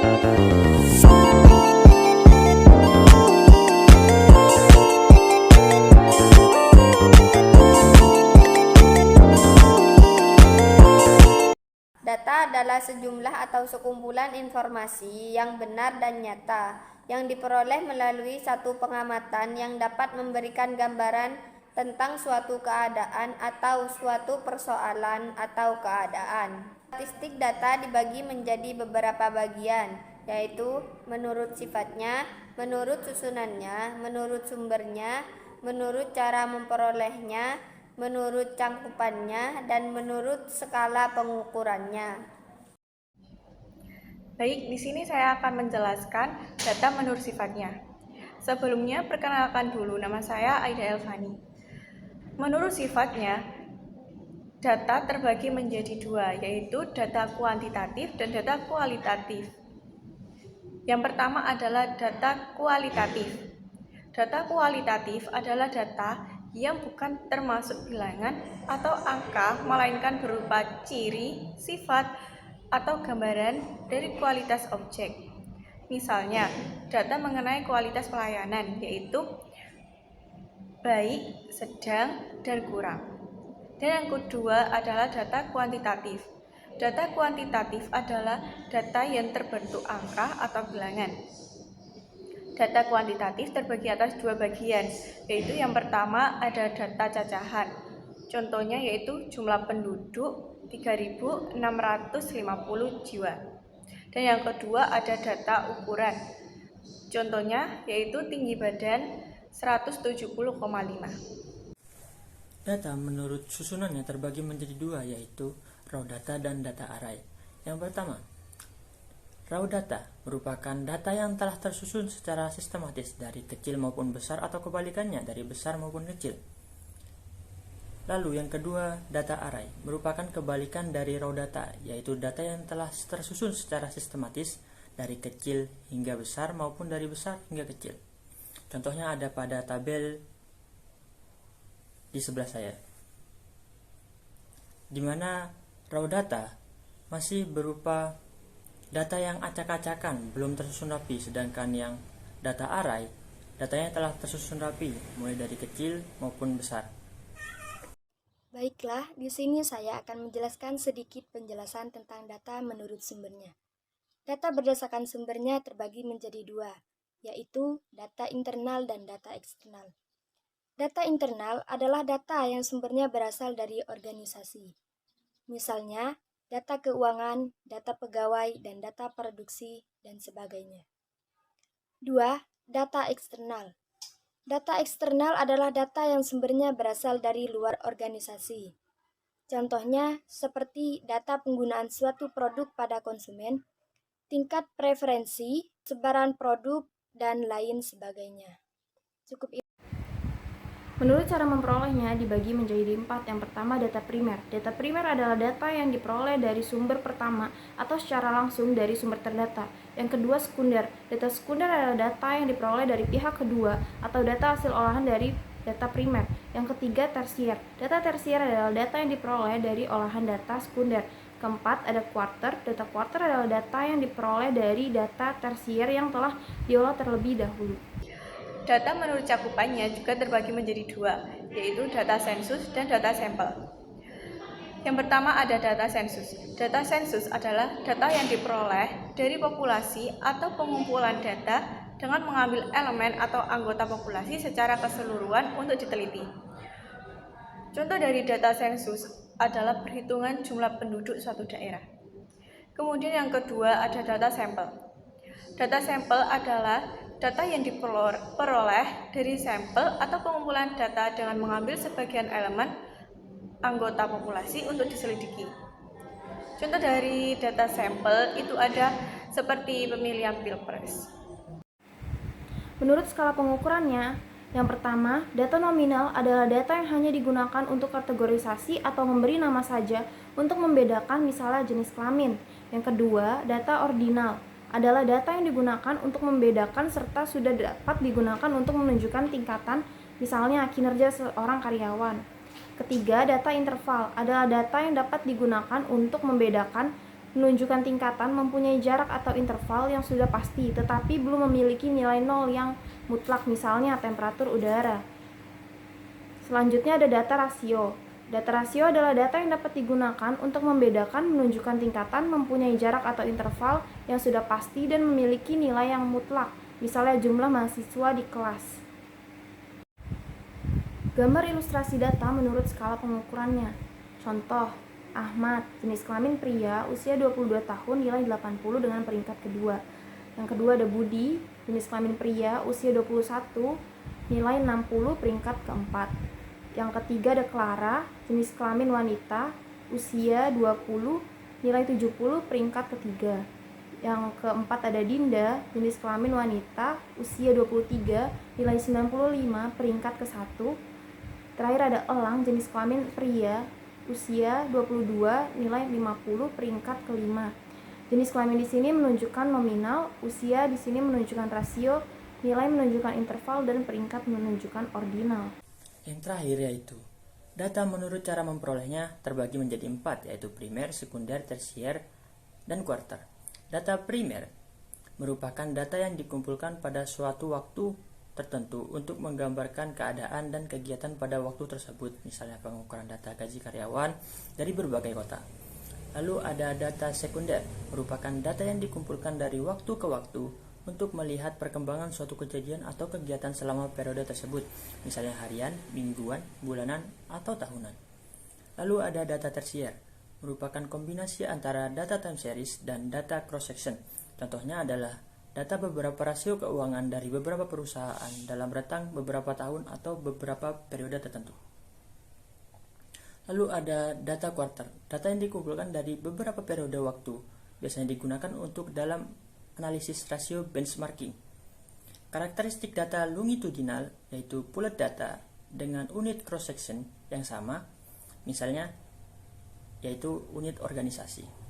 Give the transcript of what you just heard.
Data adalah sejumlah atau sekumpulan informasi yang benar dan nyata yang diperoleh melalui satu pengamatan yang dapat memberikan gambaran tentang suatu keadaan atau suatu persoalan atau keadaan. Statistik data dibagi menjadi beberapa bagian, yaitu menurut sifatnya, menurut susunannya, menurut sumbernya, menurut cara memperolehnya, menurut cangkupannya, dan menurut skala pengukurannya. Baik, di sini saya akan menjelaskan data menurut sifatnya. Sebelumnya, perkenalkan dulu, nama saya Aida Elvani. Menurut sifatnya, data terbagi menjadi dua, yaitu data kuantitatif dan data kualitatif. Yang pertama adalah data kualitatif. Data kualitatif adalah data yang bukan termasuk bilangan atau angka, melainkan berupa ciri, sifat, atau gambaran dari kualitas objek. Misalnya, data mengenai kualitas pelayanan, yaitu baik, sedang, dan kurang. Dan yang kedua adalah data kuantitatif. Data kuantitatif adalah data yang terbentuk angka atau bilangan. Data kuantitatif terbagi atas dua bagian, yaitu yang pertama ada data cacahan. Contohnya yaitu jumlah penduduk 3.650 jiwa. Dan yang kedua ada data ukuran. Contohnya yaitu tinggi badan 170,5. Data menurut susunannya terbagi menjadi dua, yaitu raw data dan data array. Yang pertama, raw data merupakan data yang telah tersusun secara sistematis dari kecil maupun besar atau kebalikannya dari besar maupun kecil. Lalu yang kedua, data array merupakan kebalikan dari raw data, yaitu data yang telah tersusun secara sistematis dari kecil hingga besar maupun dari besar hingga kecil. Contohnya ada pada tabel di sebelah saya, di mana raw data masih berupa data yang acak-acakan, belum tersusun rapi, sedangkan yang data array, datanya telah tersusun rapi, mulai dari kecil maupun besar. Baiklah, di sini saya akan menjelaskan sedikit penjelasan tentang data menurut sumbernya. Data berdasarkan sumbernya terbagi menjadi dua, yaitu data internal dan data eksternal. Data internal adalah data yang sumbernya berasal dari organisasi. Misalnya, data keuangan, data pegawai, dan data produksi, dan sebagainya. 2. Data eksternal. Data eksternal adalah data yang sumbernya berasal dari luar organisasi. Contohnya seperti data penggunaan suatu produk pada konsumen, tingkat preferensi, sebaran produk, dan lain sebagainya. Cukup itu. Menurut cara memperolehnya dibagi menjadi 4. Yang pertama, data primer. Data primer adalah data yang diperoleh dari sumber pertama atau secara langsung dari sumber terdata. Yang kedua, sekunder. Data sekunder adalah data yang diperoleh dari pihak kedua atau data hasil olahan dari data primer. Yang ketiga, tersier. Data tersier adalah data yang diperoleh dari olahan data sekunder. Keempat, ada quarter. Data quarter adalah data yang diperoleh dari data tersier yang telah diolah terlebih dahulu. Data menurut cakupannya juga terbagi menjadi dua, yaitu data sensus dan data sampel. Yang pertama ada data sensus. Data sensus adalah data yang diperoleh dari populasi atau pengumpulan data dengan mengambil elemen atau anggota populasi secara keseluruhan untuk diteliti. Contoh dari data sensus adalah perhitungan jumlah penduduk suatu daerah. Kemudian yang kedua ada data sampel. Data sampel adalah data yang diperoleh dari sampel atau pengumpulan data dengan mengambil sebagian elemen anggota populasi untuk diselidiki. Contoh dari data sampel itu ada seperti pemilihan pilpres. Menurut skala pengukurannya, yang pertama, data nominal adalah data yang hanya digunakan untuk kategorisasi atau memberi nama saja untuk membedakan misalnya jenis kelamin. Yang kedua, data ordinal adalah data yang digunakan untuk membedakan serta sudah dapat digunakan untuk menunjukkan tingkatan, misalnya kinerja seorang karyawan. Ketiga, data interval adalah data yang dapat digunakan untuk membedakan menunjukkan tingkatan mempunyai jarak atau interval yang sudah pasti tetapi belum memiliki nilai nol yang mutlak, misalnya temperatur udara. Selanjutnya ada data rasio. Data rasio adalah data yang dapat digunakan untuk membedakan menunjukkan tingkatan mempunyai jarak atau interval yang sudah pasti dan memiliki nilai yang mutlak, misalnya jumlah mahasiswa di kelas. Gambar ilustrasi data menurut skala pengukurannya. Contoh, Ahmad, jenis kelamin pria, usia 22 tahun, nilai 80 dengan peringkat kedua. Yang kedua ada Budi, jenis kelamin pria, usia 21, nilai 60, peringkat keempat. Yang ketiga ada Clara, jenis kelamin wanita, usia 20, nilai 70, peringkat ketiga. Yang keempat ada Dinda, jenis kelamin wanita, usia 23, nilai 95, peringkat ke-1. Terakhir ada Elang, jenis kelamin pria, usia 22, nilai 50, peringkat ke-5. Jenis kelamin di sini menunjukkan nominal, usia di sini menunjukkan rasio, nilai menunjukkan interval, dan peringkat menunjukkan ordinal. Yang terakhir yaitu data menurut cara memperolehnya terbagi menjadi 4, yaitu primer, sekunder, tersier, dan kuarter. Data primer merupakan data yang dikumpulkan pada suatu waktu tertentu untuk menggambarkan keadaan dan kegiatan pada waktu tersebut, misalnya pengukuran data gaji karyawan dari berbagai kota. Lalu ada data sekunder, merupakan data yang dikumpulkan dari waktu ke waktu untuk melihat perkembangan suatu kejadian atau kegiatan selama periode tersebut, misalnya harian, mingguan, bulanan, atau tahunan. Lalu ada data tersier, merupakan kombinasi antara data time series dan data cross-section. Contohnya adalah data beberapa rasio keuangan dari beberapa perusahaan dalam rentang beberapa tahun atau beberapa periode tertentu. Lalu ada data quarter, data yang dikumpulkan dari beberapa periode waktu, biasanya digunakan untuk dalam analisis rasio benchmarking. Karakteristik data longitudinal yaitu poulet data dengan unit cross-section yang sama, misalnya yaitu unit organisasi.